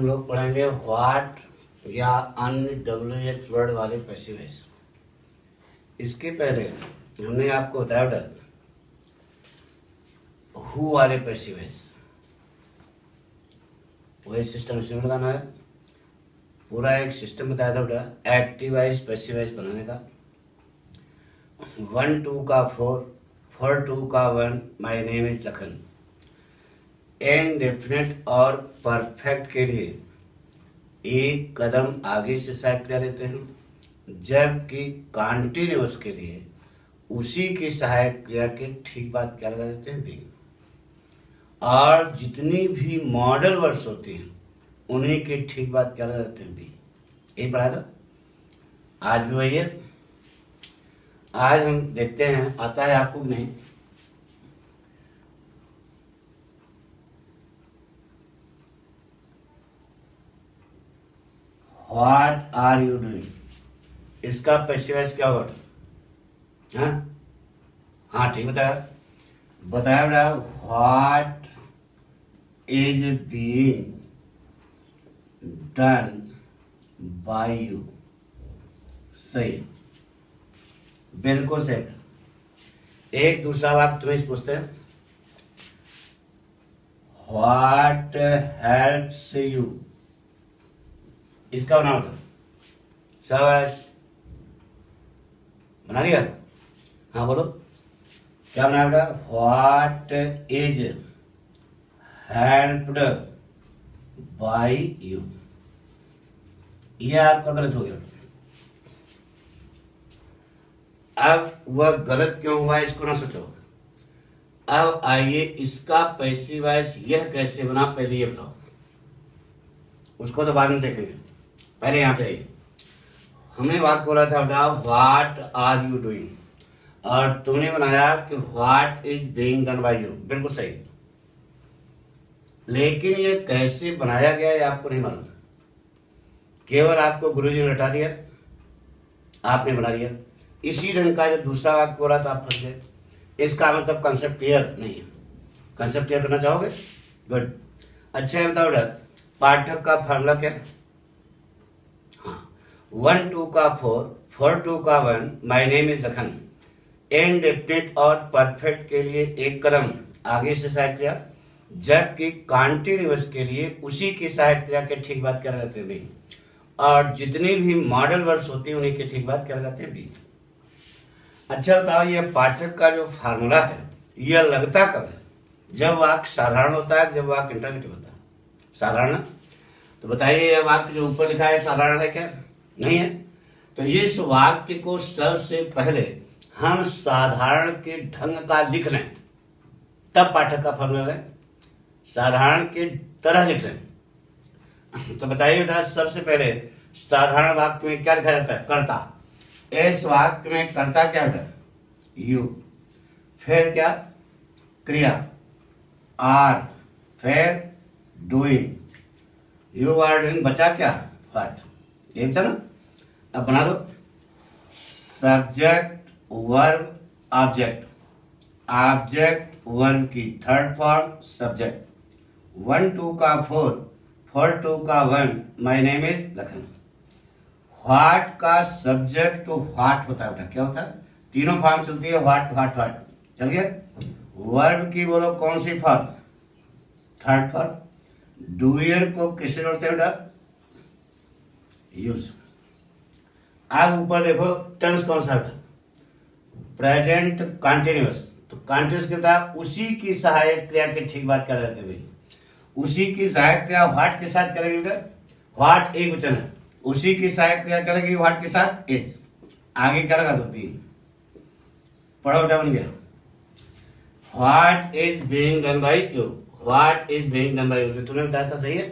हम लोग पढ़ेंगे व्हाट या अन्य WH वर्ड वाले पैसिव वॉइस। इसके पहले हमने आपको बताया था हु वाले पैसिव वॉइस, वही सिस्टम इसमें लगाना है। पूरा एक सिस्टम बताया था बेटा एक्टिव वॉइस पैसिव वॉइस बनाने का। 1 2 का 4, 4 2 का 1, my name is Lakhan. Indefinite और परफेक्ट के लिए एक कदम आगे से सहायक क्रिया लेते हैं, जबकि कॉन्टिन्यूअस के लिए उसी की सहायक क्रिया के ठीक बाद क्या लगा देते हैं, बीइंग। और जितनी भी मॉडल वर्ड्स होती हैं उन्हीं के ठीक बाद क्या लगा देते हैं, बी। यही पढ़ा था, आज भी वही है। आज हम देखते हैं आता है आपको नहीं। व्हाट आर यू डूइंग, इसका पैसिव वॉइस क्या वर्ड? हाँ ठीक बताया बेटा। What is being done by you, सही, बिल्कुल सही। एक दूसरा वाक्य तुम्हें पूछते हैं, व्हाट हेल्प्स यू, इसका बनाओ शाबाश, बना लिया। हाँ बोलो क्या बनाया बेटा? What is helped bye you. यह आपका गलत हो गया। अब वह गलत क्यों हुआ इसको ना सोचो। अब आइए इसका पैसिव वॉइस यह कैसे बना, पहले ये बताओ। उसको तो बाद में देखेंगे, पहले यहां पे हमने वाक्य बोला था बेटा व्हाट आर यू डूइंग, और तुमने बनाया कि what is being done by you, बिल्कुल सही। लेकिन ये कैसे बनाया गया ये आपको नहीं मालूम, केवल आपको गुरुजी ने रटा दिया, आपने बना दिया। इसी ढंग का जब दूसरा वाक्य बोला तो आप फंस गए। इसका मतलब कंसेप्ट क्लियर नहीं है। कंसेप्ट क्लियर करना चाहोगे? गुड। अच्छा है, बताओ बेटा पाठक का फॉर्मूला क्या है? हाँ 1 2 का 4, 4 2 का 1, my name is Lakhan. Indefinite और परफेक्ट के लिए एक कदम आगे से सहायक क्रिया, जबकि कॉन्टिन्यूअस के लिए उसी की सहायक क्रिया के ठीक बाद क्या लगाते हैं, बी। और जितनी भी मॉडल वर्ड्स होती हैं उन्हीं के ठीक बाद क्या लगाते हैं, बी। अच्छा बताओ ये पाठक का जो फार्मूला है यह लगता कब है? जब वाक्य साधारण होता है, जब वाक्य इंटरोगेटिव होता है। साधारण, तो बताइए यह वाक्य जो ऊपर लिखा है साधारण है क्या? नहीं है। तो इस वाक्य को सबसे पहले हम साधारण के ढंग का लिख लें, तब पाठक का फॉर्मूला है। साधारण के तरह लिख लें। तो बताइए बेटा सबसे पहले साधारण वाक्य में क्या लिखा जाता है, कर्ता। इस वाक्य में कर्ता क्या बेटा, यू। फिर क्या, क्रिया आर, फिर डूइंग, यू आर डूइंग, बचा क्या, व्हाट। ये बचा ना। अब बना दो subject verb object, object verb की थर्ड फॉर्म सब्जेक्ट। 1 2 का 4, 4 2 का 1, my name is Lakhan. What का सब्जेक्ट तो व्हाट होता है बेटा, क्या होता है? तीनों फॉर्म चलती है, व्हाट व्हाट व्हाट, चल गया। वर्ब की बोलो कौन सी फॉर्म, थर्ड फॉर्म। डूयर को किससे जोड़ते हैं बेटा, यूज। अब ऊपर देखो टेंस कौन सा बेटा, प्रेजेंट कॉन्टिन्यूअस। तो कॉन्टिन्यूअस क्या होता है, उसी की सहायक क्रिया के ठीक बात क्या रहते हैं भाई, उसी की सहायक क्रिया व्हाट के साथ करेगी बेटा, व्हाट एक वचन है, उसी की सहायक क्रिया करेगी व्हाट के साथ इज। आगे क्या लगा दो, बीइंग। पढ़ो बेटा, बन गया। What is being done by you, what is being done by you, जो तुमने बताया था सही है।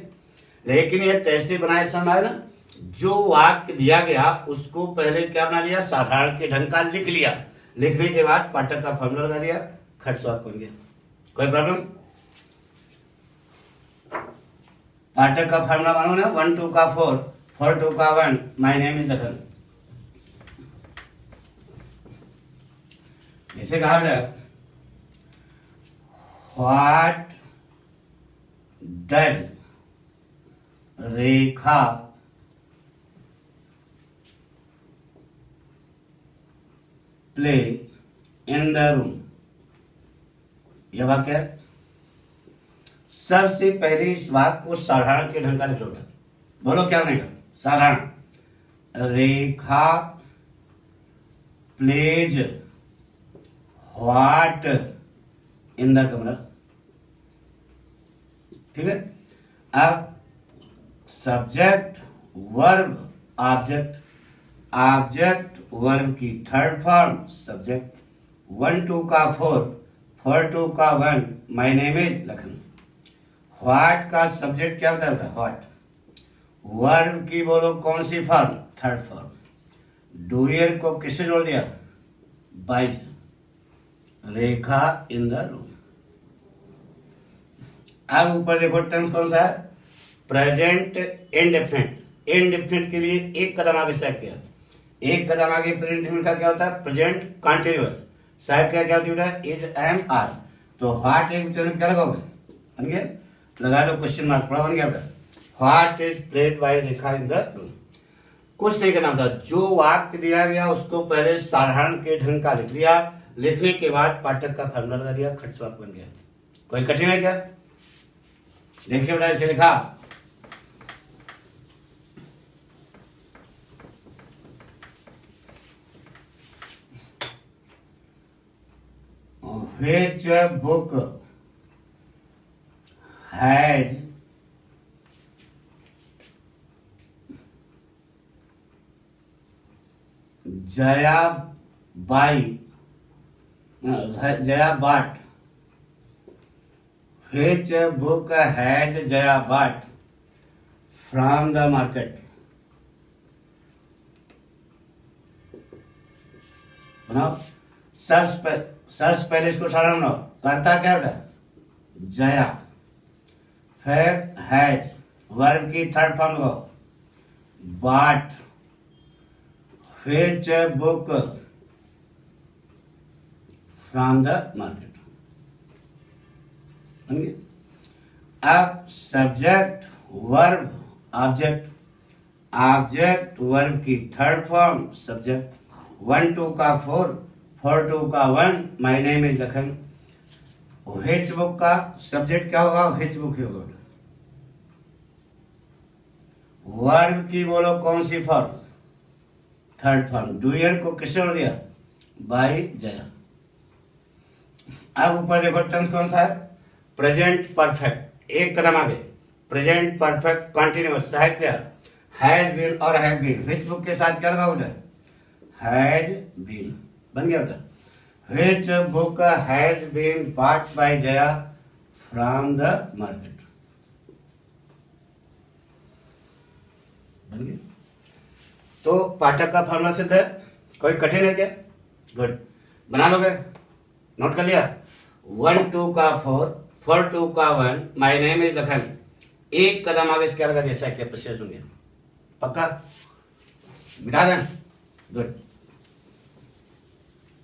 लेकिन ये कैसे बनाए समझ आए ना, जो वाक्य दिया गया उसको पहले क्या बना लिया, साधारण के ढंग का लिख लिया। लिखने के बाद पाठक का फॉर्मूला लगा दिया, खट से वाक्य बन गया। कोई प्रॉब्लम? पाठक का फॉर्मूला मानो ना, 1 2 का 4, 4 2 का 1, माय नेम इज लखन। इसे कहा बेटा what does Rekha play in the room. यह वाक्य है। सबसे पहले इस वाक्य को साधारण के ढंग का लिखो। बोलो क्या बनेगा? साधारण। Rekha plays what in the कमरा। ठीक है। अब subject verb object, object verb की थर्ड फॉर्म सब्जेक्ट, 1 2 का 4, 4 2 का 1, my name is Lakhan. What का सब्जेक्ट क्या होता है? व्हाट। वर्ब की बोलो कौन सी फॉर्म? Third form. डूयर को किससे जोड़ दिया? बाई से। Rekha in the room. अब ऊपर देखो टेंस कौन सा है? Present indefinite. इंडेफिनिट के लिए एक कदम आगे साहब किया। एक कदम आगे प्रेजेंट इंडेफिनिट का क्या होता है? Present continuous. साहब क्या होती है? Is, am, are. तो व्हाट एक चरण क्या लगाओगे? बन गया। लगा लो क्वेश्चन मार्क। बड़ा बन गया। What is played by Rekha in the room. कुछ नहीं करना था। जो वाक्य दिया गया उसको पहले साधारण के ढंग का लिख लिया। लिखने के बाद पाठक का फॉर्मूला लगा दिया, खट से वाक्य बन गया। कोई कठिन है क्या? देखिए बेटा, इसे लिखा which book has Jaya bought? Which book has Jaya bought from the market? बनाओ। सर्च पहले इसको सारा बनाओ। करता क्या बेटा? जया। फिर हैज, वर्ब की थर्ड फॉर्म लगाओ, bought. Which book from the market. अब subject verb object, object verb की थर्ड फॉर्म सब्जेक्ट, 1 2 का 4, 4 2 का 1, my name is Lakhan. Which book का सब्जेक्ट क्या होगा? व्हिच बुक ही होगा। वर्ब की बोलो कौन सी फॉर्म? Third form. डूयर को किससे जोड़ दिया? बाय जया। अब ऊपर देखो टेंस कौन सा है? Present perfect. एक कदम आगे। Present perfect continuous. साहित्य हैज बीन और हैव बीन। व्हिच बुक के साथ क्या लगा बेटा? Has been. बन गया बेटा। Which book has been bought by Jaya from the market? बन गया। तो पाठक का फॉर्मूला सिद्ध है। कोई कठिन है क्या? गुड। बना लोगे? नोट कर लिया? 1 2 का 4, 4 2 का 1, माय नेम इज लखन। एक कदम आगे इसके लगा जैसा क्या प्रोसेस होंगे। पक्का? मिटा दें? गुड।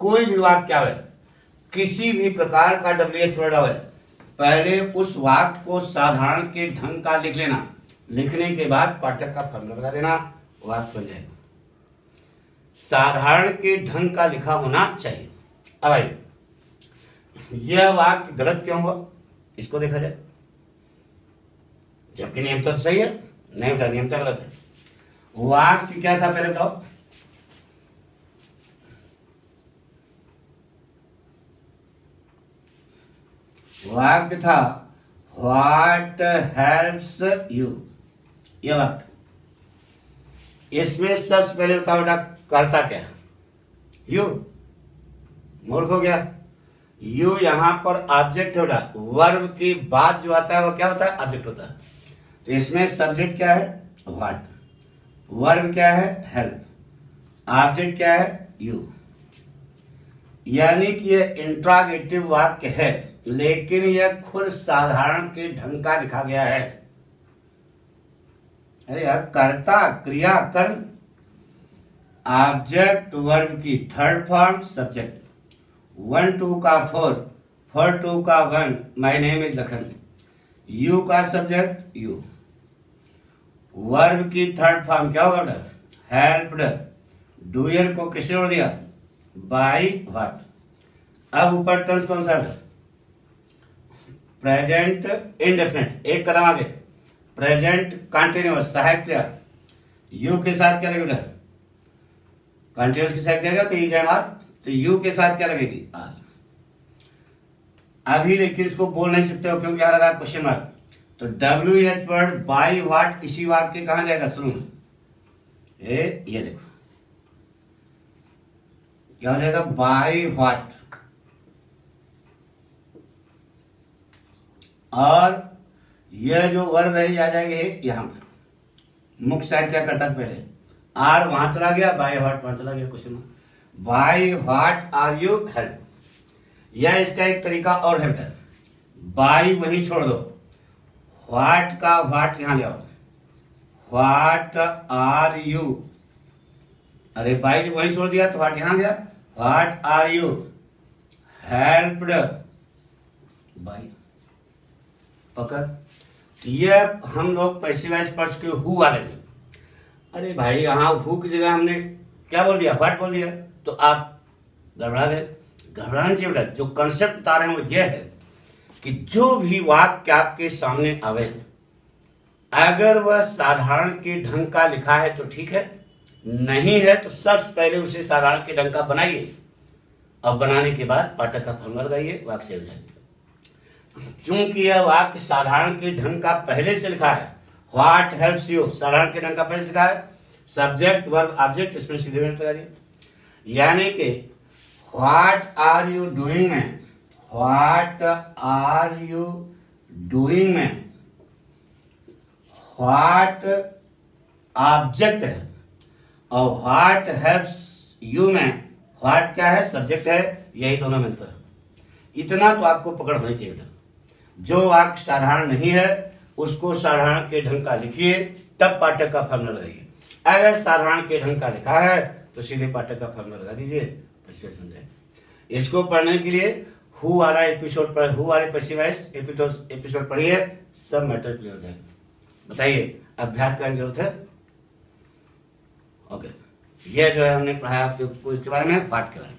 कोई भी वाक्य क्या है, किसी भी प्रकार का WH वर्ड है, पहले उस वाक्य को साधारण के ढंग का लिख लेना। लिखने के बाद पाठक का फॉर्मूला लगा देना, वाक्य बन जाएगा। साधारण के ढंग का लिखा होना चाहिए। अब आइए, यह वाक्य गलत क्यों हुआ इसको देखा जाए। जबकि नियम तो सही है। नहीं बेटा, नियम तो गलत है। वाक्य क्या था पहले बताओ? वाक्य था व्हाट हेल्प्स यू। यह वाक्य। इसमें सबसे पहले बताओ बेटा करता क्या? यू। मूर्ख हो गया। यू यहां पर ऑब्जेक्ट होगा। वर्ब की बात जो आता है वो क्या होता है? ऑब्जेक्ट होता है। तो इसमें सब्जेक्ट क्या है? व्हाट। वर्ब क्या है? हेल्प। ऑब्जेक्ट क्या है? यू। यानी कि यह इंट्रागेटिव वाक्य है, लेकिन यह खुद साधारण के ढंग का लिखा गया है। अरे यार, कर्ता क्रिया कर्म, ऑब्जेक्ट वर्ब की थर्ड फॉर्म सब्जेक्ट, 1 2 का 4, 4 2 का 1, my name is Lakhan. You का सब्जेक्ट यू। वर्ब की थर्ड फॉर्म क्या होगा बेटा? हेल्प्ड। डूयर को किसने जोड़ दिया? By what. अब ऊपर टेंस कौन सा है? Present indefinite. एक कदम आगे, प्रेजेंट कंटिन्यूअस सहायक क्रिया यू के साथ क्या लगेगा? कंटिन्यूअस के साथ क्या तो ई आर, तो यू के साथ क्या लगेगी? आर। अभी लेकिन इसको बोल नहीं सकते हो क्योंकि आ रहा क्वेश्चन मार्क। तो WH वर्ड बाय व्हाट इसी वाक्य के कहां जाएगा? शुरू में ये देखो क्या हो जाएगा? By what. और यह जो वर्ब है आ जाएगा यहां पर। मुख्य साइड क्या करता है? पहले आर वहां चला गया, बाय व्हाट वहां चला गया। Question by what are you help. यह इसका एक तरीका और है बेटा, बाय वहीं छोड़ दो, व्हाट का व्हाट यहां ले आओ। व्हाट आर यू, अरे बाय वहीं छोड़ दिया तो व्हाट यहां गया। What are you helped by. पकड़। तो ये हम लोग पैसिव वॉइस पढ़ चुके हु वाले में। अरे भाई यहां हु की जगह हमने क्या बोल दिया? व्हाट बोल दिया, तो आप गड़बड़ा गए। घबराने चाहिए बेटा। जो कंसेप्ट बता रहे हैं वो ये है कि जो भी वाक्य आपके सामने आवे, अगर वह साधारण के ढंग का लिखा है तो ठीक है, नहीं है तो सबसे पहले उसे साधारण के ढंग का बनाइए और बनाने के बाद पाठक का फॉर्मूला लगाइए, वाक्य से हो जाएगा। चूंकि यह वाक्य साधारण के ढंग का पहले से लिखा है, व्हाट हेल्प्स यू साधारण के ढंग का पहले से लिखा है, सब्जेक्ट वर्ब ऑब्जेक्ट इसमें सीधे में लगा दिया। यानी कि व्हाट आर यू डूइंग में व्हाट आर यू डूइंग में व्हाट ऑब्जेक्ट है और व्हाट हेल्प्स यू में व्हाट क्या है? सब्जेक्ट है। यही दोनों मिलता है। इतना तो आपको पकड़ होनी चाहिए बेटा। जो वाक्य साधारण नहीं है उसको साधारण के ढंग का लिखिए, तब पाठक का फॉर्मूला लगाइए। अगर साधारण के ढंग का लिखा है तो सीधे पाठक का फॉर्मूला लगा दीजिए, समझे। इसको पढ़ने के लिए हु वाला एपिसोड पर, हु वाले पैसिव वॉइस एपिसोड पढ़िए, सब मैटर क्लियर हो जाएगा। बताइए अभ्यास करने की जरूरत है? ओके, ये जो है हमने पढ़ाया आपके बारे में, पाठ के बारे में।